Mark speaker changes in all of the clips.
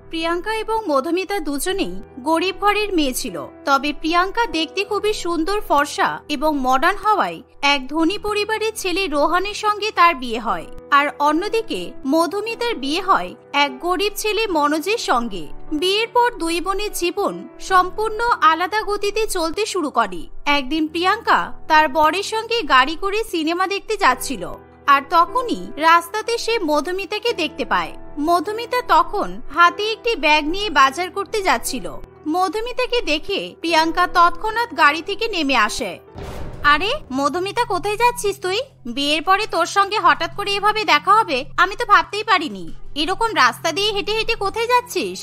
Speaker 1: প্রিয়াঙ্কা এবং মধুমিতা দুজনেই গরিব ঘরের মেয়ে ছিল। তবে প্রিয়াঙ্কা দেখতে খুবই সুন্দর ফর্সা এবং মডার্ন হওয়ায় এক ধনী পরিবারের ছেলে রোহানের সঙ্গে তার বিয়ে হয়। আর অন্যদিকে মধুমিতার বিয়ে হয় এক গরিব ছেলে মনোজের সঙ্গে। বিয়ের পর দুই বোনের জীবন সম্পূর্ণ আলাদা গতিতে চলতে শুরু করে। একদিন প্রিয়াঙ্কা তার বরের সঙ্গে গাড়ি করে সিনেমা দেখতে যাচ্ছিল, আর তখনই রাস্তাতে সে মধুমিতাকে দেখতে পায়। মধুমিতা তখন হাতে একটি ব্যাগ নিয়ে বাজার করতে যাচ্ছিল। মধুমিতাকে দেখে প্রিয়াঙ্কা তৎক্ষণাৎ গাড়ি থেকে নেমে আসে। আরে মধুমিতা, কোথায় যাচ্ছিস তুই? বিয়ের পরে তোর সঙ্গে হঠাৎ করে এভাবে দেখা হবে আমি তো ভাবতেই পারিনি। এরকম রাস্তা দিয়ে হেঁটে হেঁটে কোথায় যাচ্ছিস?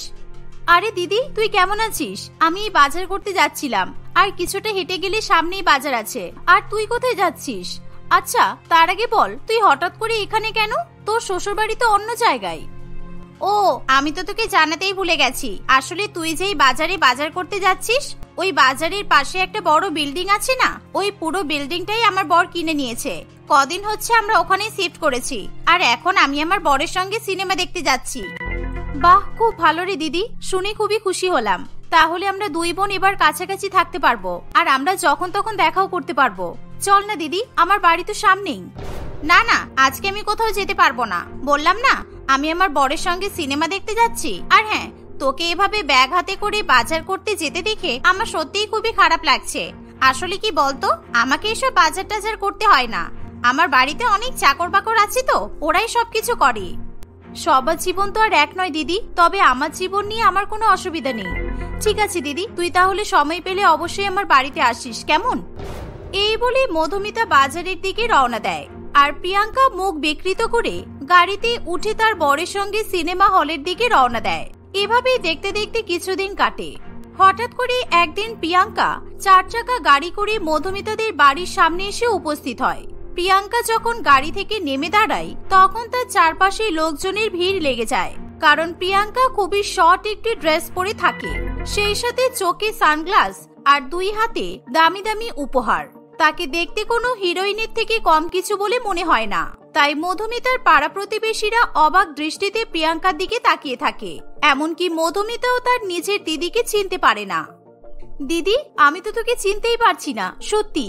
Speaker 1: আরে দিদি, তুই কেমন আছিস? আমি বাজার করতে যাচ্ছিলাম, আর কিছুটা হেঁটে গেলে সামনেই বাজার আছে। আর তুই কোথায় যাচ্ছিস? আচ্ছা, তার আগে বল, তুই হঠাৎ করে এখানে কেন? তোর শ্বশুর বাড়ি তো অন্য জায়গায়। ও, আমি তো তোকে জানাতেই ভুলে গেছি। আসলে তুই যেই বাজারে বাজার করতে যাচ্ছিস, ওই বাজারের পাশে একটা বড় বিল্ডিং আছে না, ওই পুরো বিল্ডিংটাই আমার বর কিনে নিয়েছে। কদিন হচ্ছে আমরা ওখানে শিফট করেছি, আর এখন আমি আমার বরের সঙ্গে সিনেমা দেখতে যাচ্ছি। বাহ, খুব ভালো রে দিদি, শুনে খুবই খুশি হলাম। তাহলে আমরা দুই বোন এবার কাছাকাছি থাকতে পারবো, আর আমরা যখন তখন দেখাও করতে পারবো। চল না দিদি, আমার বাড়ি তো সামনেই। না না, আজকে আমি কোথাও যেতে পারবো না। বললাম না, আমি আমার বরের সঙ্গে সিনেমা দেখতে যাচ্ছি। আর হ্যাঁ, তোকে এভাবে ব্যাগ হাতে করে বাজার করতে যেতে দেখে আমার সত্যিই খুবই খারাপ লাগছে। আসলে কি বলতো, আমাকে এসব বাজার টাজার করতে হয় না। আমার বাড়িতে অনেক চাকর বাকর আছে, তো ওরাই সবকিছু করে। সবার জীবন তো আর এক নয় দিদি, তবে আমার জীবন নিয়ে আমার কোনো অসুবিধা নেই। ঠিক আছে দিদি, তুই তাহলে সময় পেলে অবশ্যই আমার বাড়িতে আসিস, কেমন? এই বলে মধুমিতা বাজারের দিকে রওনা দেয়, আর প্রিয়াঙ্কা মুখ বিকৃত করে গাড়িতে উঠে তার বরের সঙ্গে সিনেমা হলের দিকে রওনা দেয়। এভাবেই দেখতে দেখতে কিছুদিন কাটে। হঠাৎ করে একদিন প্রিয়াঙ্কা 4 চাকা গাড়ি করে মধুমিতাদের বাড়ির সামনে এসে উপস্থিত হয়। প্রিয়াঙ্কা যখন গাড়ি থেকে নেমে দাঁড়ায়, তখন তার চারপাশে লোকজনের ভিড় লেগে যায়, কারণ প্রিয়াঙ্কা খুবই শর্ট একটি ড্রেস পরে থাকে, সেই সাথে চোখে সানগ্লাস আর 2 হাতে দামি দামি উপহার। তাকে দেখতে কোনো হিরোইনের থেকে কম কিছু বলে মনে হয় না। তাই মধুমিতার পাড়া প্রতিবেশীরা অবাক দৃষ্টিতে প্রিয়াঙ্কার দিকে তাকিয়ে থাকে। এমনকি মধুমিতাও তার নিজের দিদিকে চিনতে পারে না। দিদি, আমি তো তোকে চিনতেই পারছি না, সত্যি।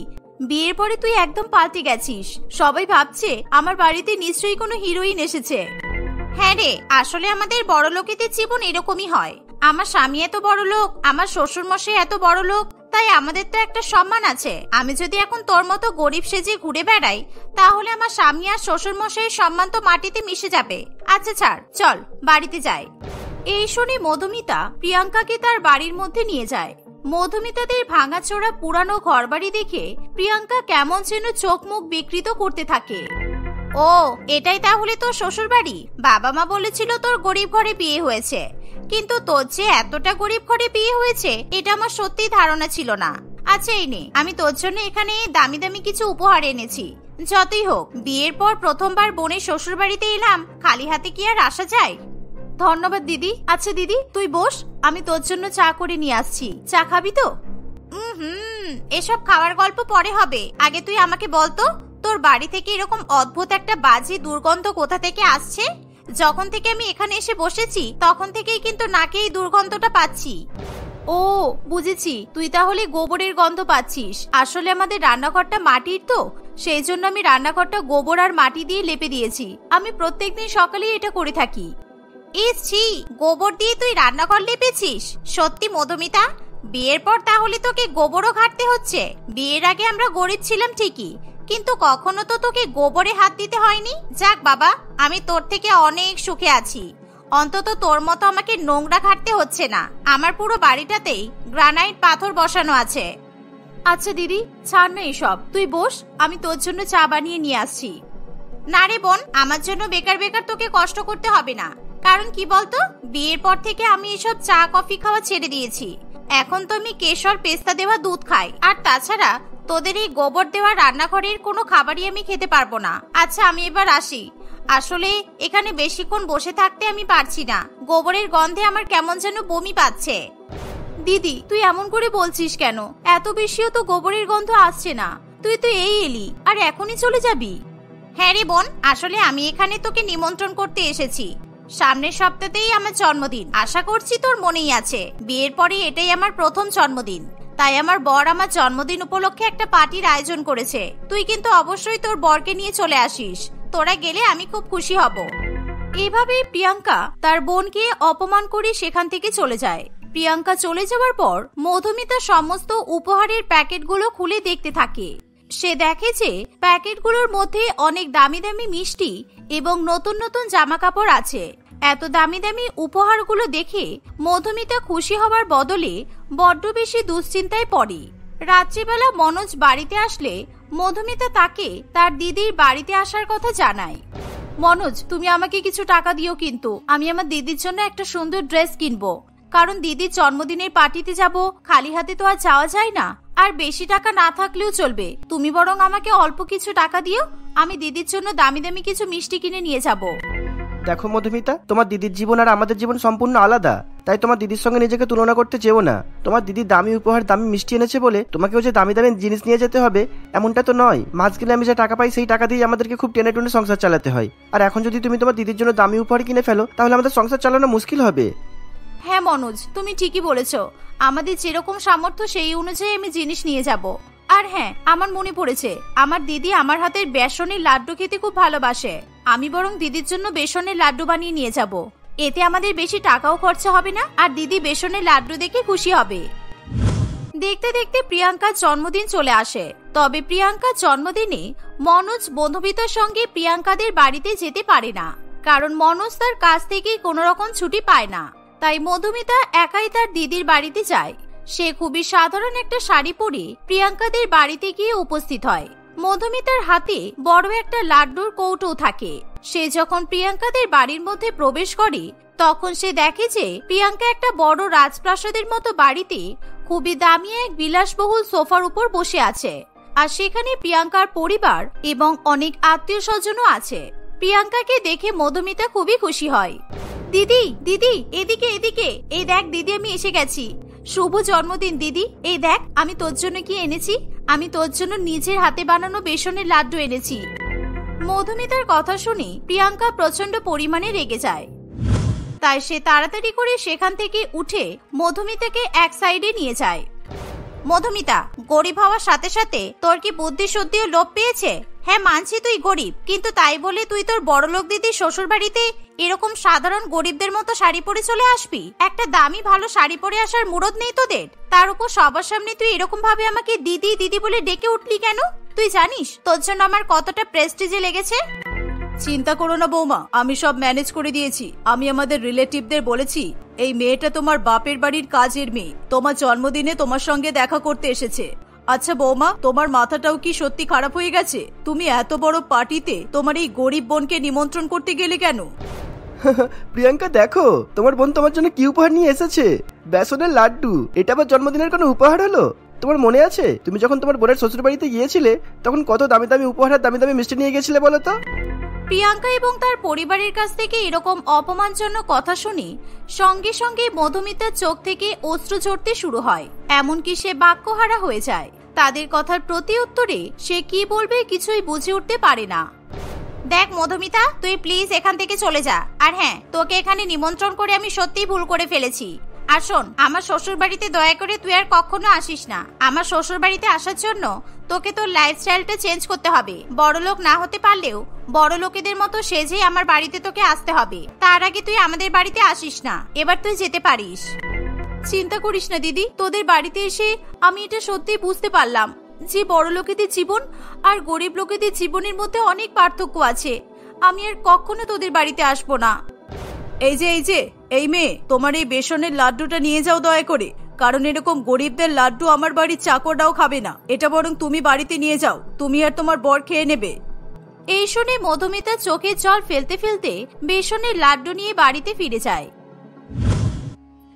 Speaker 1: বিয়ের পরে তুই একদম পাল্টে গেছিস। সবাই ভাবছে আমার বাড়িতে নিশ্চয়ই কোনো হিরোইন এসেছে। হ্যাঁ রে, আসলে আমাদের বড় লোকেদের জীবন এরকমই হয়। আমার স্বামী এত বড় লোক, আমার শ্বশুর মশাই এত বড় লোক, তাই আমাদের তো একটা সম্মান আছে। আমি যদি এখন তোর মতো গরিব সেজে ঘুরে বেড়াই, তাহলে আমার স্বামী আর শ্বশুর মশাইয়ের সম্মান তো মাটিতে মিশে যাবে। আচ্ছা ছাড়, চল বাড়িতে যাই। এই শুনে মধুমিতা প্রিয়াঙ্কাকে তার বাড়ির মধ্যে নিয়ে যায়। মধুমিতাদের ভাঙাচোরা পুরানো ঘরবাড়ি দেখে প্রিয়াঙ্কা কেমন যেন চোখ মুখ বিকৃত করতে থাকে। ও, এটাই তাহলে তোর শ্বশুর বাড়ি? বাবা মা বলেছিল তোর গরিব ঘরে বিয়ে হয়েছে, কিন্তু তোর যে এতটা গরিব ঘরে বিয়ে হয়েছে এটা আমার সত্যি ধারণা ছিল না। আচ্ছা এই নে, আমি তোর জন্য এখানে দামি দামি কিছু উপহার এনেছি। যতই হোক, বিয়ের পর প্রথমবার বোনের শ্বশুর বাড়িতে এলাম, খালি হাতে কি আর আসা যায়? ধন্যবাদ দিদি। আচ্ছা দিদি, তুই বস, আমি তোর জন্য চা করে নিয়ে আসছি। চা খাবি তো? এসব খাওয়ার গল্প পরে হবে, আগে তুই আমাকে বলতো তোর বাড়ি থেকে এরকম অদ্ভুত একটা বাজে দুর্গন্ধ কোথা থেকে আসছে? যখন থেকে আমি এখানে এসে বসেছি তখন থেকেই কিন্তু নাকে এই দুর্গন্ধটা পাচ্ছি। ও বুঝেছি, তুই তাহলে গোবরের গন্ধ পাচ্ছিস। আসলে আমাদের রান্নাঘরটা মাটির, তো সেই জন্য আমি রান্নাঘরটা গোবর আর মাটি দিয়ে লেপে দিয়েছি। আমি প্রত্যেকদিন সকালে এটা করে থাকি। ছি, গোবর দিয়ে তুই রান্নাঘর লেপেছিস? সত্যি মধুমিতা, বিয়ের পর তাহলে তোকে গোবরও ঘাটতে হচ্ছে। বিয়ের আগে আমরা গরিব ছিলাম ঠিকই, কিন্তু কখনো তো তোকে গোবরে হাত দিতে হয়নি। যাক বাবা, আমি তোর থেকে অনেক সুখে আছি। অন্তত তোর মতো আমাকে নোংরা ঘাটতে হচ্ছে না। আমার পুরো বাড়িটাতেই গ্রানাইট পাথর বসানো আছে। আচ্ছা দিদি, ছাড় না এসব, তুই বস, আমি তোর জন্য চা বানিয়ে নিয়ে আসছি। না রে বোন, আমার জন্য বেকার বেকার তোকে কষ্ট করতে হবে না। কারণ কি বলতো, বিয়ের পর থেকে আমি এসব চা কফি খাওয়া ছেড়ে দিয়েছি। এখন তো আমি কেশর পেস্তা দেওয়া দুধ খাই, আর তাছাড়া তোদের এই গোবর দেওয়া রান্নাঘরের কোনো খাবারই আমি খেতে পারবো না। আচ্ছা আমি এবার আসি। আসলে এখানে বেশিক্ষণ বসে থাকতে আমি পারছি না, গোবরের গন্ধে আমার কেমন যেন বমি পাচ্ছে। দিদি, তুই এমন করে বলছিস কেন? এত বেশিও তো গোবরের গন্ধ আসছে না। তুই তো এই এলি, আর এখনই চলে যাবি? হ্যাঁ রে বোন, আসলে আমি এখানে তোকে নিমন্ত্রণ করতে এসেছি। সামনের সপ্তাহতেই আমার জন্মদিন, আশা করছি তোর মনেই আছে। বিয়ের পরে এটাই আমার প্রথম জন্মদিন, তাই আমার বর আমার জন্মদিন উপলক্ষে একটা পার্টির আয়োজন করেছে। তুই কিন্তু অবশ্যই তোর বরকে নিয়ে চলে আসিস, তোরা গেলে আমি খুব খুশি হব। এভাবেই প্রিয়াঙ্কা তার বোনকে অপমান করে সেখান থেকে চলে যায়। প্রিয়াঙ্কা চলে যাওয়ার পর মধুমিতা সমস্ত উপহারের প্যাকেটগুলো খুলে দেখতে থাকে। সে দেখে যে প্যাকেটগুলোর মধ্যে অনেক দামি দামি মিষ্টি এবং নতুন নতুন জামা কাপড় আছে। এত দামি দামি উপহারগুলো দেখে মধুমিতা খুশি হবার বদলে বড্ড বেশি দুশ্চিন্তায় পড়ে। রাত্রিবেলা মনোজ বাড়িতে আসলে মধুমিতা তাকে তার দিদির বাড়িতে আসার কথা জানায়। মনোজ, তুমি আমাকে কিছু টাকা দিও, কিন্তু আমি আমার দিদির জন্য একটা সুন্দর ড্রেস কিনবো, কারণ দিদির জন্মদিনের পার্টিতে যাব, খালি হাতে তো আর যাওয়া যায় না। আর বেশি টাকা না থাকলেও চলবে, তুমি বরং আমাকে অল্প কিছু টাকা দিও, আমি দিদির জন্য দামি দামি কিছু মিষ্টি কিনে নিয়ে যাব।
Speaker 2: দেখো মধুমিতা, তোমার দিদির জীবন আর আমাদের জীবন সম্পূর্ণ আলাদা, তাই তোমার দিদির সঙ্গে নিজেকে তুলনা করতে চেও না। তোমার দিদি দামি উপহার দামি মিষ্টি এনেছে বলে তোমাকেও যে দামি দামি জিনিস নিয়ে যেতে হবে এমনটা তো নয়। মাস গেলে আমি যে টাকা পাই সেই টাকা দিয়ে আমাদেরকে খুব টেনে টুনে সংসার চালাতে হয়, আর এখন যদি তুমি তোমার দিদির জন্য দামি উপহার কিনে ফেলো তাহলে আমাদের সংসার চালানো মুশকিল হবে।
Speaker 1: হ্যাঁ মনোজ, তুমি ঠিকই বলেছো, আমাদের যেরকম সামর্থ্য সেই অনুযায়ী আমি জিনিস নিয়ে যাব। আর হ্যাঁ, আমার মনে পড়েছে, আমার দিদি আমার হাতের বেসনের লাড্ডু খেতে খুব ভালোবাসে। আমি বরং দিদির জন্য বেসনের লাড্ডু বানিয়ে নিয়ে যাব, এতে আমাদের বেশি টাকাও খরচা হবে না, আর দিদি বেসনের লাড্ডু দেখে খুশি হবে। দেখতে দেখতে প্রিয়াঙ্কার জন্মদিন চলে আসে। তবে প্রিয়াঙ্কার জন্মদিনে মনোজ মধুমিতার সঙ্গে প্রিয়াঙ্কাদের বাড়িতে যেতে পারে না, কারণ মনোজ তার কাছ থেকে কোনো রকম ছুটি পায় না। তাই মধুমিতা একাই তার দিদির বাড়িতে যায়। সে খুবই সাধারণ একটা শাড়ি পরে প্রিয়াঙ্কাদের বাড়িতে গিয়ে উপস্থিত হয়। মধুমিতার হাতে বড় একটা লাড্ডুর কৌটো থাকে। সে যখন প্রিয়াঙ্কাদের বাড়ির মধ্যে প্রবেশ করে তখন সে দেখে যে প্রিয়াঙ্কা একটা বড় রাজপ্রাসাদের মতো বাড়িতে খুবই দামি এক বিলাসবহুল সোফার উপর বসে আছে, আর সেখানে প্রিয়াঙ্কার পরিবার এবং অনেক আত্মীয় স্বজনও আছে। প্রিয়াঙ্কাকে দেখে মধুমিতা খুবই খুশি হয়। দিদি দিদি, এদিকে এদিকে, এই দেখ দিদি, আমি এসে গেছি। শুভ জন্মদিন দিদি, এই দেখ আমি তোর জন্য কি এনেছি। আমি তোর জন্য নিজের হাতে বানানো বেসনের লাড্ডু এনেছি। মধুমিতার কথা শুনে প্রিয়াঙ্কা প্রচন্ড পরিমাণে রেগে যায়। তাই সে তাড়াতাড়ি করে সেখান থেকে উঠে মধুমিতাকে এক সাইডে নিয়ে যায়। মধুমিতা, গরিব হওয়ার সাথে সাথে তোর কি বুদ্ধি শুদ্ধিও লোপ পেয়েছে? হ্যাঁ মানছি তুই গরিব, কিন্তু তাই বলে তুই তোর বড়লোক দিদির শ্বশুর বাড়িতে এরকম সাধারণ গরিবদের মতো শাড়ি পরে চলে আসবি? একটা দামি ভালো শাড়ি পরে আসার মুরদ নেই তোদের? তার উপর সবার সামনে তুই এরকম ভাবে আমাকে দিদি দিদি বলে ডেকে উঠলি কেন? তুই জানিস তোর জন্য আমার কতটা প্রেস্টিজে লেগেছে? চিন্তা করো না বৌমা, আমি সব ম্যানেজ করে দিয়েছি। আমি আমাদের রিলেটিভদের বলেছি এই মেয়েটা তোমার বাপের বাড়ির কাজের মেয়ে, তোমার জন্মদিনে তোমার সঙ্গে দেখা করতে এসেছে। আচ্ছা বৌমা, তোমার মাথাটাও কি সত্যি খারাপ হয়ে গেছে? তুমি এত বড় পার্টিতে তোমার এই গরিব বোনকে নিমন্ত্রণ করতে গেলে কেন?
Speaker 2: প্রিয়াঙ্কা দেখো, তোমার বোন তোমার জন্য কি উপহার নিয়ে এসেছে, বেসনের লাড্ডু। এটা আবার জন্মদিনের কোনো উপহার হলো? তোমার মনে আছে তুমি যখন তোমার বোনের শ্বশুর বাড়িতে গিয়েছিলে তখন কত দামি দামি উপহার দামি দামি মিষ্টি নিয়ে গেছিলে বলো তো?
Speaker 1: প্রিয়াঙ্কা এবং তার পরিবারের কাছ থেকে এরকম অপমানজনক কথা শুনে সঙ্গে সঙ্গে মধুমিতার চোখ থেকে অশ্রু ঝরতে শুরু হয়। এমনকি সে বাক্যহারা হয়ে যায়। তাদের কথার প্রতি উত্তরে সে কি বলবে কিছুই বুঝে উঠতে পারে না। দেখ মধুমিতা, তুই প্লিজ এখান থেকে চলে যা। আর হ্যাঁ, তোকে এখানে নিমন্ত্রণ করে আমি সত্যিই ভুল করে ফেলেছি। আর শোন, আমার শ্বশুর বাড়িতে দয়া করে তুই আর কখনো আসিস না। আমার শ্বশুর বাড়িতে আসার জন্য তোকে তোর লাইফস্টাইলটা চেঞ্জ করতে হবে। বড়লোক না হতে পারলেও বড় লোকেদের মতো সেজে আমার বাড়িতে তোকে আসতে হবে। তার আগে তুই আমাদের বাড়িতে আসিস না। এবার তুই যেতে পারিস। চিন্তা করিস না দিদি, তোদের বাড়িতে এসে আমি এটা সত্যিই বুঝতে পারলাম যে বড় লোকেদের জীবন আর গরিব লোকেদের জীবনের মধ্যে অনেক পার্থক্য আছে। আমি আর কখনো তোদের বাড়িতে আসবো না। এই মেয়ে, তোমার এই বেসনের লাড্ডুটা নিয়ে যাও দয়া করে, কারণ এরকম গরিবদের লাড্ডু আমার বাড়ির চাকরটাও খাবে না। এটা বরং তুমি বাড়িতে নিয়ে যাও, তুমি আর তোমার বর খেয়ে নেবে। এই শুনে মধুমিতা চোখে জল ফেলতে ফেলতে বেসনের লাড্ডু নিয়ে বাড়িতে ফিরে যায়।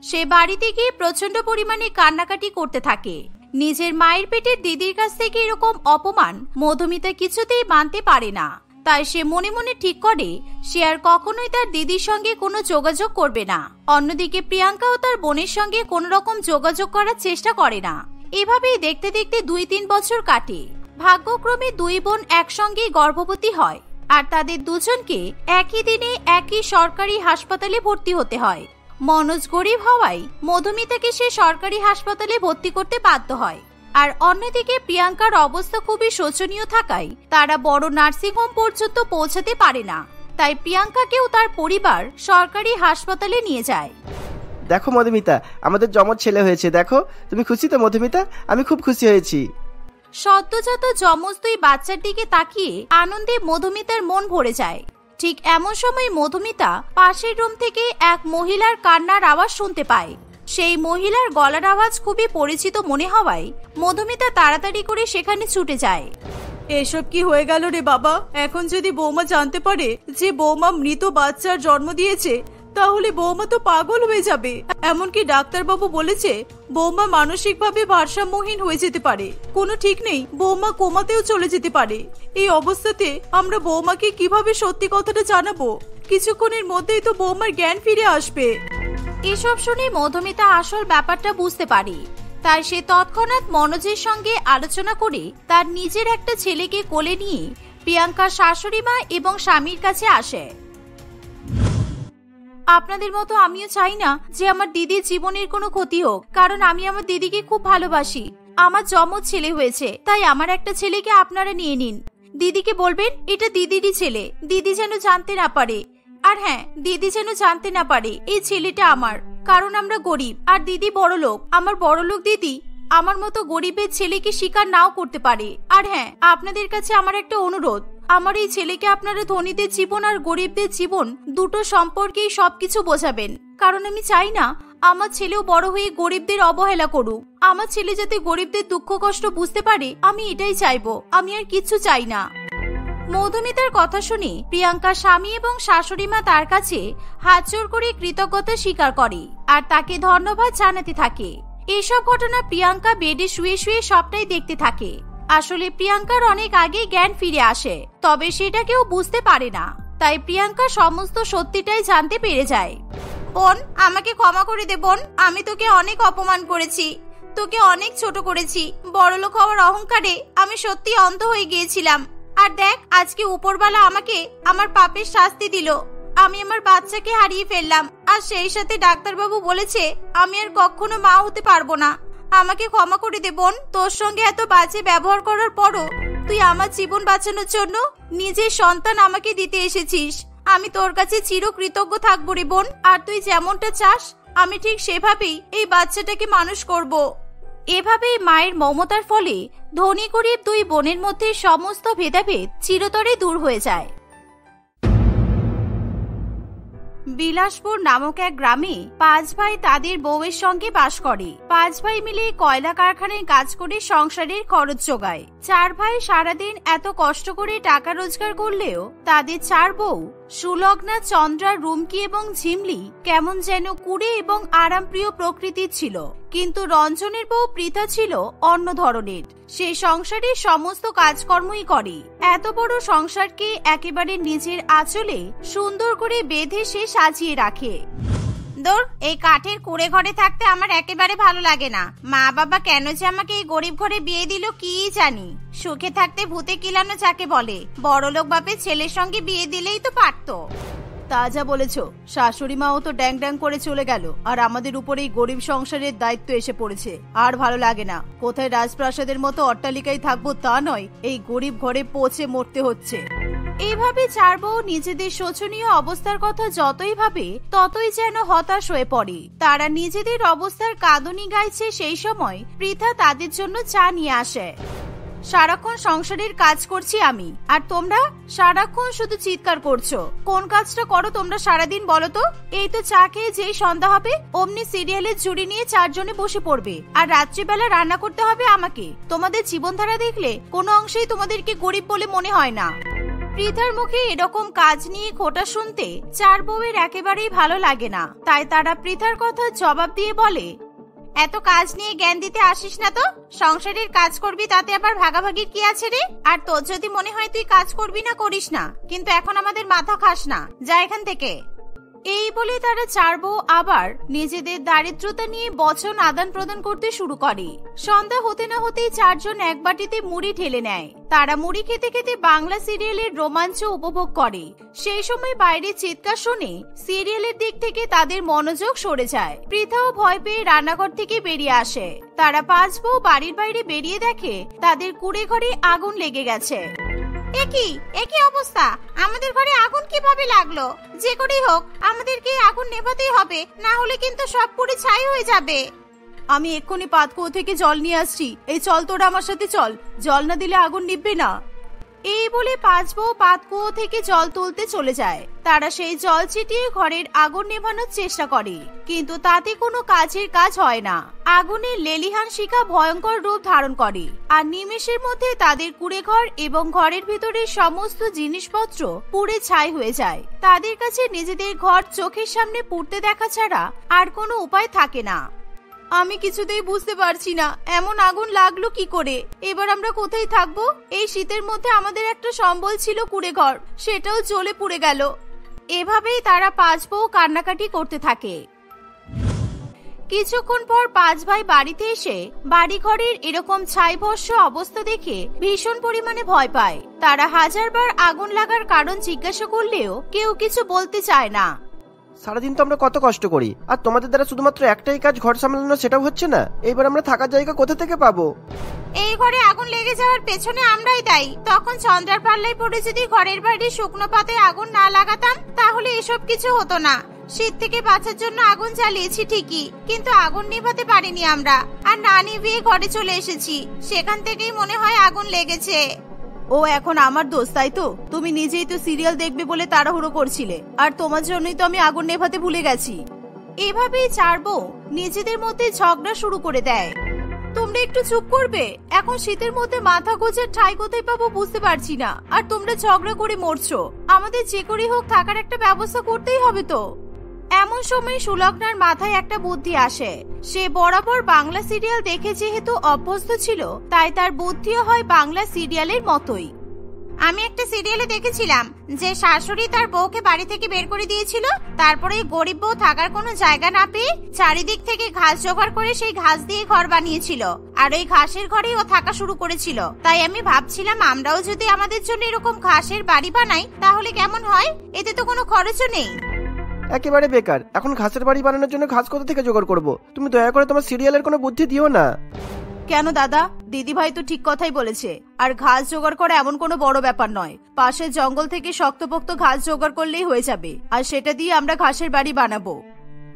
Speaker 1: সে বাড়িতে গিয়ে প্রচন্ড পরিমাণে কান্নাকাটি করতে থাকে। নিজের মায়ের পেটের দিদির কাছ থেকে এরকম অপমান মধুমিতা কিছুতেই মানতে পারে না। তাই সে মনে মনে ঠিক করে সে আর কখনোই তার দিদির সঙ্গে কোনো যোগাযোগ করবে না। অন্যদিকে প্রিয়াঙ্কাও তার বোনের সঙ্গে কোনো রকম যোগাযোগ করার চেষ্টা করে না। এভাবেই দেখতে দেখতে 2-3 বছর কাটে। ভাগ্যক্রমে দুই বোন একসঙ্গে গর্ভবতী হয়। আর তাদের দুজনকে একই দিনে একই সরকারি হাসপাতালে ভর্তি হতে হয়। মনোজ গরিব হওয়ায় মধুমিতাকে সে সরকারি হাসপাতালে ভর্তি করতে বাধ্য হয়। আর অন্যদিকে প্রিয়াঙ্কার অবস্থা খুবই শোচনীয় থাকায় তারা বড় নার্সিং হোম পর্যন্ত পৌঁছাতে পারে না। তাই প্রিয়াঙ্কাকেও তার পরিবার সরকারি হাসপাতালে নিয়ে যায়।
Speaker 2: দেখো মধুমিতা, আমাদের জমজ ছেলে হয়েছে। দেখো, তুমি খুশি তো মধুমিতা? আমি খুব খুশি হয়েছি।
Speaker 1: সদ্যজাত যমজ দুই বাচ্চার দিকে তাকিয়ে আনন্দে মধুমিতার মন ভরে যায়। ঠিক এমন সময় মধুমিতা পাশের রুম থেকে এক মহিলার কান্নার আওয়াজ শুনতে পায়। সেই মহিলার গলার আওয়াজ খুবই পরিচিত মনে হওয়ায় মধুমিতা তাড়াতাড়ি করে সেখানে ছুটে যায়।
Speaker 3: এসব কি হয়ে গেল রে বাবা? এখন যদি বৌমা জানতে পারে যে বৌমা মৃত বাচ্চার জন্ম দিয়েছে, তাহলে বৌমা তো পাগল হয়ে যাবে। এমনকি ডাক্তারবাবু বলেছে বৌমা মানসিকভাবে ভারসাম্যহীন হয়ে যেতে পারে। কোনো ঠিক নেই, বৌমা কোমাতেও চলে যেতে পারে। এই অবস্থাতে আমরা বৌমাকে কিভাবে সত্যি কথাটা জানাবো? কিছুক্ষণের মধ্যেই তো বৌমার জ্ঞান ফিরে আসবে।
Speaker 1: এসব শুনে মধুমিতা আসল ব্যাপারটা বুঝতে পারে। তাই সে তৎক্ষণাৎ মনোজের সঙ্গে আলোচনা করে তার নিজের একটা ছেলেকে কোলে নিয়ে প্রিয়াঙ্কার শাশুড়ি মা এবং স্বামীর কাছে আসে। আপনাদের মতো আমিও চাই না যে আমার দিদির জীবনের কোনো ক্ষতি হোক, কারণ আমি আমার দিদিকে খুব ভালোবাসি। আমার যমজ ছেলে হয়েছে, তাই আমার একটা ছেলেকে আপনারা নিয়ে নিন। দিদিকে বলবেন এটা দিদিরই ছেলে। দিদি যেন জানতে না পারে। আর হ্যাঁ, দিদি যেন জানতে না পারে এই ছেলেটা আমার, কারণ আমরা গরিব আর দিদি বড়লোক। আমার বড়লোক দিদি আমার মতো গরিবের ছেলেকে স্বীকার নাও করতে পারে। আর হ্যাঁ, আপনাদের কাছে আমার একটা অনুরোধ, আমার এই ছেলেকে আপনারা ধনীদের জীবন আর গরিবদের জীবন দুটো সম্পর্কেই সবকিছু বোঝাবেন, কারণ আমি চাই না আমার ছেলেও বড় হয়ে গরিবদের অবহেলা করুক। আমার ছেলে যাতে গরিবদের দুঃখ কষ্ট বুঝতে পারে, আমি এটাই চাইবো। আমি আর কিচ্ছু চাই না। মধুমিতার কথা শুনে প্রিয়াঙ্কার স্বামী এবং শাশুড়ি মা তার কাছে হাত জোড় করে কৃতজ্ঞতা স্বীকার করে আর তাকে ধন্যবাদ জানাতে থাকে। এসব ঘটনা প্রিয়াঙ্কা বেডে শুয়ে শুয়ে সবটাই দেখতে থাকে। আসলে প্রিয়াঙ্কার অনেক আগে জ্ঞান ফিরে আসে, তবে সেটা কেউ বুঝতে পারে না। তাই প্রিয়াঙ্কা সমস্ত সত্যিটাই জানতে পেরে যায়। বোন, আমাকে ক্ষমা করে দে বোন। আমি তোকে অনেক অপমান করেছি, তোকে অনেক ছোট করেছি। বড়লোক হওয়ার অহংকারে আমি সত্যি অন্ধ হয়ে গিয়েছিলাম। আর দেখ, আজকে উপরওয়ালা আমাকে আমার পাপের শাস্তি দিল। আমি আমার বাচ্চাকে হারিয়ে ফেললাম, আর সেই সাথে ডাক্তারবাবু বলেছে আমি আর কখনো মা হতে পারবো না। আমাকে ক্ষমা করে দে বোন। তোর সঙ্গে এত বাজে ব্যবহার করার পরও তুই আমার জীবন বাঁচানোর জন্য নিজের সন্তান আমাকে দিতে এসেছিস। আমি তোর কাছে চিরকৃতজ্ঞ থাকবো রে বোন। আর তুই যেমনটা চাস আমি ঠিক সেভাবেই এই বাচ্চাটাকে মানুষ করব। এভাবেই মায়ের মমতার ফলে ধনী গরিব দুই বোনের মধ্যে সমস্ত ভেদাভেদ চিরতরে দূর হয়ে যায়। বিলাসপুর নামক এক গ্রামে পাঁচ ভাই তাদের বউয়ের সঙ্গে বাস করে। পাঁচ ভাই মিলে কয়লা কারখানায় কাজ করে সংসারের খরচ জোগায়। চার ভাই সারাদিন এত কষ্ট করে টাকা রোজগার করলেও তাদের চার বউ সুলগ্না, চন্দ্রা, রুমকি এবং ঝিমলি কেমন যেন কুড়ে এবং আরামপ্রিয় প্রকৃতির ছিল। কিন্তু রঞ্জনের বউ পৃথা ছিল অন্য ধরনের। সে সংসারের সমস্ত কাজকর্মই করে। এত বড় সংসারকে একেবারে নিজের আঁচলে সুন্দর করে বেঁধে সে সাজিয়ে রাখে। দূর, এই কাঠের কুড়ে ঘরে থাকতে আমার একেবারে ভালো লাগে না। মা বাবা কেন যে আমাকে এই গরিব ঘরে বিয়ে দিল কি জানি। সুখে থাকতে ভূতে কিলানো যাকে বলে। বড়লোক বাপের ছেলের সঙ্গে বিয়ে দিলেই তো পারতো।
Speaker 3: তা যা বলেছো, শাশুড়ি মাও তো ড্যাং ড্যাং করে চলে গেল, আর আমাদের উপরে এই গরিব সংসারের দায়িত্ব এসে পড়েছে। আর ভালো লাগে না। কোথায় রাজপ্রাসাদের মতো অট্টালিকায় থাকবো তা নয়, এই গরিব ঘরে পচে মরতে হচ্ছে।
Speaker 1: এইভাবে চার বউ নিজেদের শোচনীয় অবস্থার কথা যতই ভাবে ততই যেন হতাশ হয়ে পড়ে। তারা নিজেদের অবস্থার কাঁদুনি গাইছে। সেই সময় পৃথা তাদের জন্য চা নিয়ে আসে। সারাক্ষণ সংসারের কাজ করছি আমি, আর তোমরা সারাক্ষণ শুধু চিৎকার করছো। কোন কাজটা করো তোমরা সারাদিন বলো তো? এই তো চা খেয়ে যেই সন্ধ্যা হবে অমনি সিরিয়ালের জুড়ি নিয়ে চারজনে বসে পড়বে, আর রাত্রিবেলা রান্না করতে হবে আমাকে। তোমাদের জীবনধারা দেখলে কোনো অংশেই তোমাদেরকে গরিব বলে মনে হয় না। পৃথার মুখে এরকম কাজ নিয়ে খোটা শুনতে চার বউয়ের একেবারেই ভালো লাগে না। তাই তারা পৃথার কথা জবাব দিয়ে বলে, এত কাজ নিয়ে জ্ঞান দিতে আসিস না তো। সংসারের কাজ করবি, তাতে আবার ভাগাভাগির কি আছে রে? আর তোর যদি মনে হয় তুই কাজ করবি না, করিস না, কিন্তু এখন আমাদের মাথা খাস না। যা এখান থেকে। এই বলে তারা চার বউ আবার নিজেদের দারিদ্রতা নিয়ে বচন আদান প্রদান করতে শুরু করে। সন্ধ্যা হতে না হতেই চারজন এক বাটিতে মুড়ি ঢেলে নেয়। তারা মুড়ি খেতে খেতে বাংলা সিরিয়ালের রোমাঞ্চ উপভোগ করে। সেই সময় বাইরে চিৎকার শুনে সিরিয়ালের দিক থেকে তাদের মনোযোগ সরে যায়। পৃথাও ভয় পেয়ে রান্নাঘর থেকে বেরিয়ে আসে। তারা পাঁচ বউ বাড়ির বাইরে বেরিয়ে দেখে তাদের কুড়ে ঘরে আগুন লেগে গেছে। একই অবস্থা, আমাদের ঘরে আগুন কিভাবে লাগলো? যে করেই হোক আমাদেরকে আগুন নেভাতেই হবে, না হলে কিন্তু সব পুড়ে ছাই হয়ে যাবে।
Speaker 3: আমি এক্ষুনি পাতকুয়ো থেকে জল নিয়ে আসছি, এই চল তোরা আমার সাথে চল, জল না দিলে আগুন নিভবে না।
Speaker 1: এই বলে পাঁচ বউ পাতকুয়ো থেকে জল তুলতে চলে যায়। তারা সেই জল ছিটিয়ে ঘরের আগুন নেভানোর চেষ্টা করে, কিন্তু তাতে কোনো কাজের কাজ হয় না। আগুনের লেলিহান শিখা ভয়ঙ্কর রূপ ধারণ করে, আর নিমেষের মধ্যে তাদের কুড়ে ঘর এবং ঘরের ভিতরের সমস্ত জিনিসপত্র পুড়ে ছাই হয়ে যায়। তাদের কাছে নিজেদের ঘর চোখের সামনে পুড়তে দেখা ছাড়া আর কোনো উপায় থাকে না।
Speaker 3: আমি কিছুতেই বুঝতে পারছি না এমন আগুন লাগলো কি করে। এবার আমরা কোথায় থাকবো? এই শীতের মধ্যে আমাদের একটা সম্বল ছিল কুড়ে ঘর, সেটাও জ্বলে পুড়ে গেল।
Speaker 1: এভাবেই তারা পাঁচ বউ কান্নাকাটি করতে থাকে। কিছুক্ষণ পর পাঁচ ভাই বাড়িতে এসে বাড়িঘরের এরকম ছাইভস্ম অবস্থা দেখে ভীষণ পরিমাণে ভয় পায়। তারা হাজারবার আগুন লাগার কারণ জিজ্ঞাসা করলেও কেউ কিছু বলতে চায় না।
Speaker 2: সারাদিন তো আমরা কত কষ্ট করি, আর তোমাদের দ্বারা শুধুমাত্র একটাই কাজ, ঘর সামলানো, সেটাও হচ্ছে না। এইবার আমরা থাকার জায়গা কোথা থেকে পাবো?
Speaker 1: এই ঘরে আগুন লেগে যাওয়ার পেছনে আমরাই দায়ী। তখন চন্দ্রার পাল্লায় পড়ে যদি ঘরের বাইরে শুকনো পাতে আগুন না লাগাতাম তাহলে এসব কিছু হতো না। শীত থেকে বাঁচার জন্য আগুন জ্বালিয়েছি ঠিকই, কিন্তু আগুন নিভাতে পারিনি আমরা, আর না নিভিয়ে ঘরে চলে এসেছি। সেখান থেকেই মনে হয় আগুন লেগেছে।
Speaker 3: ও এখন আমার দোষ, তাই তো? তুমি নিজেই তো সিরিয়াল দেখবে বলে তাড়াহুড়ো করছিলে, আর তোমার জন্যই তো আমি আগুন নেভাতে ভুলে গেছি।
Speaker 1: এভাবেই চার বউ নিজেদের মধ্যে ঝগড়া শুরু করে দেয়।
Speaker 3: তোমরা একটু চুপ করবে? এখন শীতের মধ্যে মাথা গোজার ঠাই কোথায় পাবো বুঝতে পারছি না, আর তোমরা ঝগড়া করে মরছো। আমাদের যে করে হোক থাকার একটা ব্যবস্থা করতেই হবে তো।
Speaker 1: এমন সময় সুলগ্নার মাথায় একটা বুদ্ধি আসে। সে বরাবর বাংলা সিরিয়াল দেখে যেহেতু অভ্যস্ত ছিল, তাই তার বুদ্ধিও হয় বাংলা সিরিয়ালের মতোই। আমি একটা সিরিয়ালে দেখেছিলাম যে শাশুড়ি তার বউকে বাড়ি থেকে বের করে দিয়েছিল, তারপরে গরিব বউ থাকার কোনো জায়গা না পেয়ে চারিদিক থেকে ঘাস জোগাড় করে সেই ঘাস দিয়ে ঘর বানিয়েছিল, আর ওই ঘাসের ঘরেই ও থাকা শুরু করেছিল। তাই আমি ভাবছিলাম আমরাও যদি আমাদের জন্য এরকম ঘাসের বাড়ি বানাই তাহলে কেমন হয়? এতে তো কোনো খরচও নেই।
Speaker 2: একেবারে বেকার। এখন ঘাসের বাড়ি বানানোর জন্য ঘাস কোথা থেকে জোগাড় করবো? তুমি দয়া করে তোমার সিরিয়ালের কোনো বুদ্ধি দিও না।
Speaker 3: কেন দাদা, দিদি ভাই তো ঠিক কথাই বলেছে। আর ঘাস জোগাড় করা এমন কোনো বড় ব্যাপার নয়। পাশের জঙ্গল থেকে শক্তপোক্ত ঘাস জোগাড় করলেই হয়ে যাবে, আর সেটা দিয়ে আমরা ঘাসের বাড়ি বানাবো।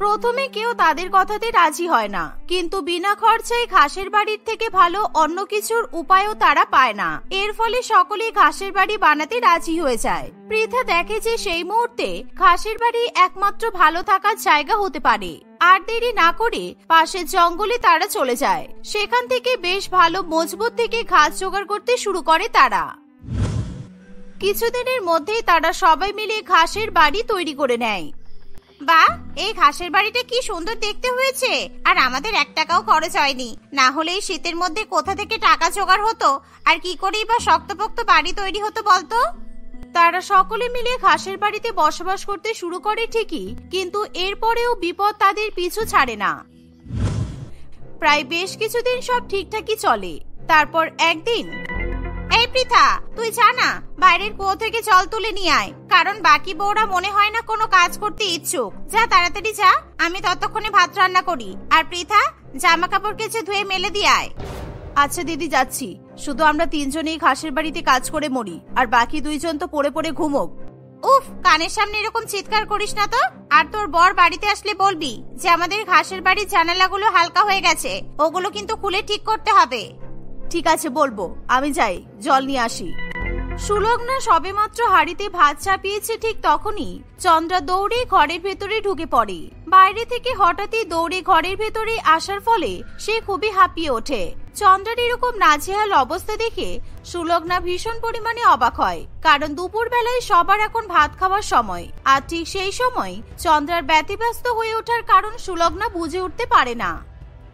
Speaker 1: প্রথমে কেউ তাদের কথাতে রাজি হয় না, কিন্তু বিনা খরচায় ঘাসের বাড়ির থেকে ভালো অন্য কিছুর উপায়ও তারা পায় না। এর ফলে সকলেই ঘাসের বাড়ি বানাতে রাজি হয়ে যায়। পৃথা দেখে যে সেই মুহূর্তে ঘাসের বাড়ি একমাত্র ভালো থাকার জায়গা হতে পারে। আর দেরি না করে পাশের জঙ্গলে তারা চলে যায়। সেখান থেকে বেশ ভালো মজবুত থেকে ঘাস জোগাড় করতে শুরু করে তারা। কিছুদিনের মধ্যেই তারা সবাই মিলে ঘাসের বাড়ি তৈরি করে নেয়। বাহ, এই ঘাসের বাড়িটা কি সুন্দর দেখতে হয়েছে, আর আমাদের 1 টাকাও খরচ হয়নি। না হলে এই শীতের মধ্যে কোথা থেকে টাকা জোগাড় হতো, আর কি করেই বা শক্তপোক্ত বাড়ি তৈরি হতো বলতো? তারা সকলে মিলে ঘাসের বাড়িতে বসবাস করতে শুরু করে ঠিকই, কিন্তু এরপরেও বিপদ তাদের পিছু ছাড়ে না। প্রায় বেশ কিছুদিন সব ঠিকঠাকই চলে। তারপর একদিন, এই পৃথা, তুই জানা বাইরের কুয়ো থেকে জল তুলে নিয়ে আয়, কারণ বাকি বউরা মনে হয় না কোনো কাজ করতে ইচ্ছুক। যা, তাড়াতাড়ি যা, আমি ততক্ষণে ভাত রান্না করি। আর পৃথা, জামা কাপড় কেচে ধুয়ে মেলে দিয়ে আয়।
Speaker 3: আচ্ছা দিদি, যাচ্ছি। শুধু আমরা 3 জনেই ঘাসের বাড়িতে কাজ করে মরি, আর বাকি 2 জন তো পড়ে পড়ে ঘুমোক।
Speaker 1: উফ, কানের সামনে এরকম চিৎকার করিস না তো। আর তোর বর বাড়িতে আসলে বলবি যে আমাদের ঘাসের বাড়ির জানালাগুলো হালকা হয়ে গেছে, ওগুলো কিন্তু খুলে ঠিক করতে হবে।
Speaker 3: ঠিক আছে, বলবো। আমি যাই, জল নিয়ে আসি।
Speaker 1: সুলগ্না সবেমাত্র হাড়িতে ভাত চাপিয়েছে, ঠিক তখনই চন্দ্রা দৌড়ে ঘরের ভেতরে ঢুকে পড়ে। বাইরে থেকে হঠাৎই দৌড়ে ঘরের ভেতরে আসার ফলে সে খুবই হাঁপিয়ে ওঠে। চন্দ্রার এরকম নাজেহাল অবস্থা দেখে সুলগ্না ভীষণ পরিমাণে অবাক হয়, কারণ দুপুর বেলায় সবার এখন ভাত খাওয়ার সময়। আর ঠিক সেই সময় চন্দ্রার ব্যতিব্যস্ত হয়ে ওঠার কারণ সুলগ্না বুঝে উঠতে পারে না।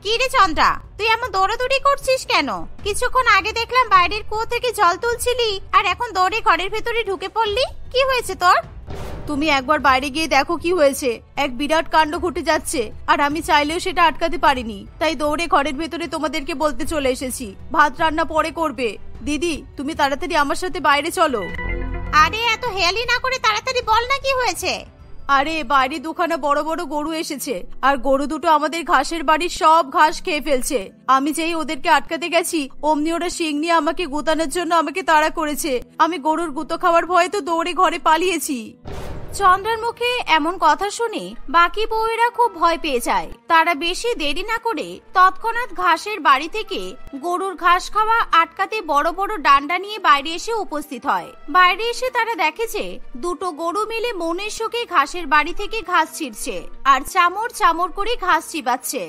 Speaker 1: কি রে চন্দ্রা, তুই এমন দৌড়াদৌড়ি করছিস কেন? কিছুক্ষণ আগে দেখলাম বাইরের কুয়ো থেকে জল তুলছিলি, আর এখন দৌড়ে ঘরের ভেতরে ঢুকে পড়লি। কি হয়েছে তোর?
Speaker 3: তুমি একবার বাইরে গিয়ে দেখো কি হয়েছে। এক বিরাট কাণ্ড ঘটে যাচ্ছে, আর আমি চাইলেও সেটা আটকাতে পারিনি। তাই দৌড়ে ঘরের ভেতরে তোমাদেরকে বলতে চলে এসেছি, ভাত রান্না পরে করবে। দিদি, তুমি তাড়াতাড়ি আমার সাথে বাইরে চলো।
Speaker 1: আরে এত হেয়ালি না করে তাড়াতাড়ি বল না কি হয়েছে।
Speaker 3: আরে বাইরে দুখানা বড় বড় গরু এসেছে, আর গরু দুটো আমাদের ঘাসের বাড়ির সব ঘাস খেয়ে ফেলছে। আমি যেই ওদেরকে আটকাতে গেছি, অমনি ওরা শিং নিয়ে আমাকে গুতানোর জন্য আমাকে তাড়া করেছে। আমি গরুর গুঁতো খাওয়ার ভয়ে তো দৌড়ে ঘরে পালিয়েছি।
Speaker 1: চন্দ্রার মুখে এমন কথা শুনে বাকি বউয়েরা খুব ভয় পেয়ে যায়। তারা বেশি দেরি না করে তৎক্ষণাৎ ঘাসের বাড়ি থেকে গরুর ঘাস খাওয়া আটকাতে বড় বড় ডান্ডা নিয়ে বাইরে এসে উপস্থিত হয়। বাইরে এসে তারা দেখে যে দুটো গরু মিলে মনের শোকে ঘাসের বাড়ি থেকে ঘাস ছিঁড়ছে আর চামড় চামড় করে ঘাস চিবাচ্ছে।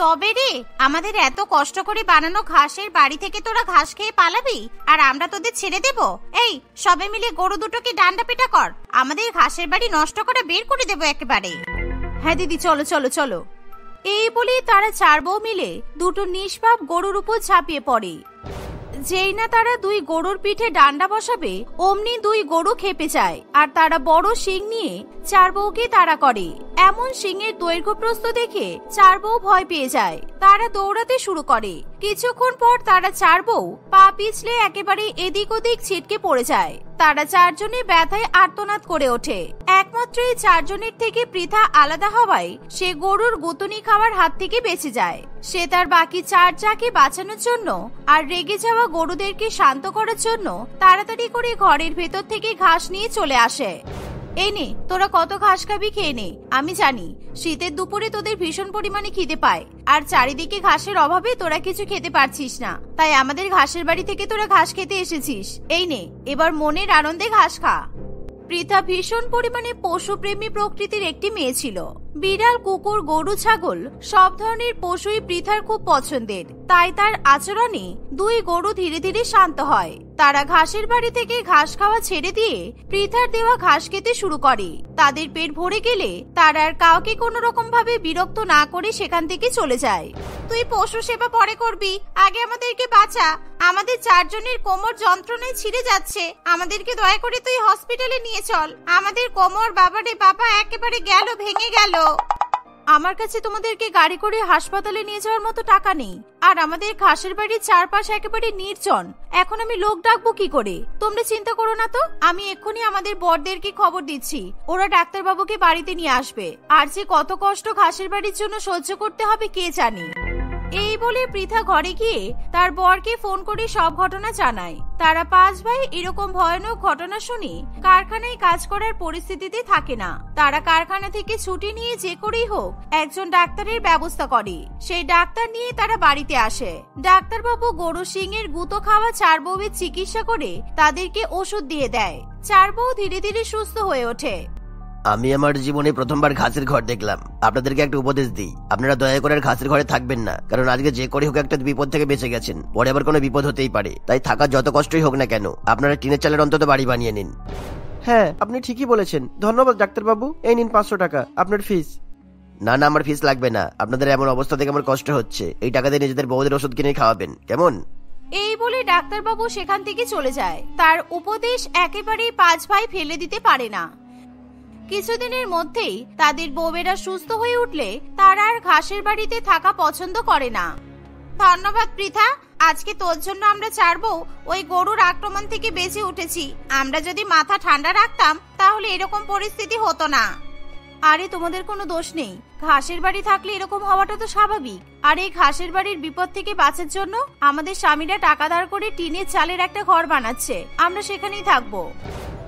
Speaker 1: তবে রে, আমাদের এত কষ্ট করে বানানো ঘাসের বাড়ি থেকে তোরা ঘাস খেয়ে পালাবি, আর আমরা তোদের ছেড়ে দেব? এই সবে মিলে গরু দুটোকে ডান্ডা পেটা কর, আমাদের ঘাসের বাড়ি নষ্ট করে বের করে দেব একেবারে।
Speaker 3: হ্যাঁ দিদি, চলো চলো চলো।
Speaker 1: এই বলে তারা চার বউ মিলে দুটো নিষ্পাপ গরুর উপর ঝাঁপিয়ে পড়ে। যেই না তারা দুই গরুর পিঠে ডান্ডা বসাবে, অমনি দুই গরু খেপে যায়, আর তারা বড় শিং নিয়ে চার বউকে তাড়া করে। এমন শিংয়ের দৈর্ঘ্য প্রস্থ দেখে চার বউ ভয় পেয়ে যায়। তারা দৌড়াতে শুরু করে। কিছুক্ষণ পর তারা চার বউ পা পিছলে একেবারে এদিক ওদিক ছিটকে পড়ে যায়। তারা চারজনে ব্যথায় আর্তনাদ করে ওঠে। একমাত্র এই চারজনের থেকে পৃথা আলাদা হওয়ায় সে গরুর গুতুনি খাওয়ার হাত থেকে বেঁচে যায়। সে তার বাকি চার জাকে বাঁচানোর জন্য আর রেগে যাওয়া গরুদেরকে শান্ত করার জন্য তাড়াতাড়ি করে ঘরের ভেতর থেকে ঘাস নিয়ে চলে আসে। এই নে, তোরা কত ঘাস খাবি খেয়ে নে। আমি জানি শীতের দুপুরে তোদের ভীষণ পরিমাণে খিদে পায়, আর চারিদিকে ঘাসের অভাবে তোরা কিছু খেতে পারছিস না। তাই আমাদের ঘাসের বাড়ি থেকে তোরা ঘাস খেতে এসেছিস। এই নে, এবার মনের আনন্দে ঘাস খা। পৃথা ভীষণ পরিমাণে পশুপ্রেমী প্রকৃতির একটি মেয়ে ছিল। বিড়াল, কুকুর, গরু, ছাগল সব ধরনের পশুই পৃথার খুব পছন্দের। তাই তার আচরণে দুই গরু ধীরে ধীরে শান্ত হয়। তারা ঘাসের বাড়ি থেকে ঘাস খাওয়া ছেড়ে দিয়ে পৃথার দেওয়া ঘাস খেতে শুরু করে। তাদের পেট ভরে গেলে তারা আর কাউকে কোনো রকম ভাবে বিরক্ত না করে সেখান থেকে চলে যায়। তুই পশু সেবা পরে করবি, আগে আমাদেরকে বাঁচা। আমাদের চারজনের কোমর যন্ত্রণায় ছিঁড়ে যাচ্ছে, আমাদেরকে দয়া করে তুই হসপিটালে নিয়ে চল। আমাদের কোমর, বাবারে বাবা, একেবারে গেল, ভেঙে গেল।
Speaker 3: আমার কাছে তোমাদেরকে গাড়ি করে হাসপাতালে নিয়ে যাওয়ার মতো টাকা নেই, আর আমাদের ঘাসের বাড়ির চারপাশ একেবারে নির্জন। এখন আমি লোক ডাকবো কি করে? তোমরা চিন্তা করো না তো, আমি এক্ষুনি আমাদের বড়দেরকে খবর দিচ্ছি, ওরা ডাক্তারবাবুকে বাড়িতে নিয়ে আসবে। আর যে কত কষ্ট ঘাসের বাড়ির জন্য সহ্য করতে হবে কে জানে। এই বলে পৃথা ঘরে গিয়ে তার বরকে ফোন করে সব ঘটনা জানায়। তারা পাঁচ ভাই এরকম ভয়ানক ঘটনা শুনে কারখানায় কাজ করার পরিস্থিতিতে থাকে না। তারা কারখানা থেকে ছুটি নিয়ে যে করেই হোক একজন ডাক্তারের ব্যবস্থা করে। সেই ডাক্তার নিয়ে তারা বাড়িতে আসে। ডাক্তারবাবু গরু সিংয়ের গুঁতো খাওয়া চার বউয়ের চিকিৎসা করে তাদেরকে ওষুধ দিয়ে দেয়। চার বউ ধীরে ধীরে সুস্থ হয়ে ওঠে।
Speaker 2: আমি আমার জীবনে প্রথমবার ঘাসের ঘর দেখলাম। আপনাদেরকে একটা উপদেশ দিই, আপনারা দয়া করে আর ঘাসের ঘরে থাকবেন না, কারণ আজকে যে করে হোক একটা বিপদ থেকে বেঁচে গেছেন, পরে আবার কোনো বিপদ হতেই পারে। তাই থাকার যত কষ্টই হোক না কেন, আপনারা টিনের চালের অন্তত বাড়ি বানিয়ে নিন। হ্যাঁ, আপনি ঠিকই বলেছেন। ধন্যবাদ ডাক্তারবাবু, এই নিন 500 টাকা আপনার ফিস। না না, আমার ফিস লাগবে না। আপনাদের এমন অবস্থা থেকে আমার কষ্ট হচ্ছে, এই টাকা দিয়ে নিজেদের বউদের ওষুধ কিনে খাওয়াবেন, কেমন?
Speaker 1: এই বলে ডাক্তারবাবু সেখান থেকে চলে যায়। তার উপদেশ একেবারেই পাঁচ ভাই ফেলে দিতে পারে না। কিছুদিনের মধ্যেই তাদের বউয়েরা সুস্থ হয়ে উঠলে তারা আর ঘাসের বাড়িতে থাকা পছন্দ করে না। ধন্যবাদ পৃথা, আজকে তোর জন্য আমরা চার বউ ওই গরুর আক্রমণ থেকে বেঁচে উঠেছি। আমরা যদি মাথা ঠান্ডা রাখতাম তাহলে এরকম পরিস্থিতি হতো না।
Speaker 3: আরে তোমাদের কোনো দোষ নেই, ঘাসের বাড়ি থাকলে এরকম হওয়াটা তো স্বাভাবিক। আর এই ঘাসের বাড়ির বিপদ থেকে বাঁচার জন্য আমাদের স্বামীরা টাকা ধার করে টিনের চালের একটা ঘর বানাচ্ছে, আমরা সেখানেই থাকবো।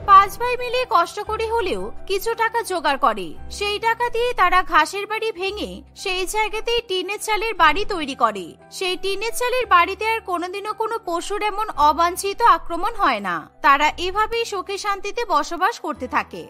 Speaker 1: পাঁচ ভাই মিলে কষ্ট করে হলেও কিছু টাকা জোগাড় করে। সেই টাকা দিয়ে তারা ঘাসের বাড়ি ভেঙে সেই জায়গাতেই টিনের চালের বাড়ি তৈরি করে। সেই টিনের চালের বাড়িতে আর কোনোদিনও কোনো পশুর এমন অবাঞ্ছিত আক্রমণ হয় না। তারা এভাবেই সুখে শান্তিতে বসবাস করতে থাকে।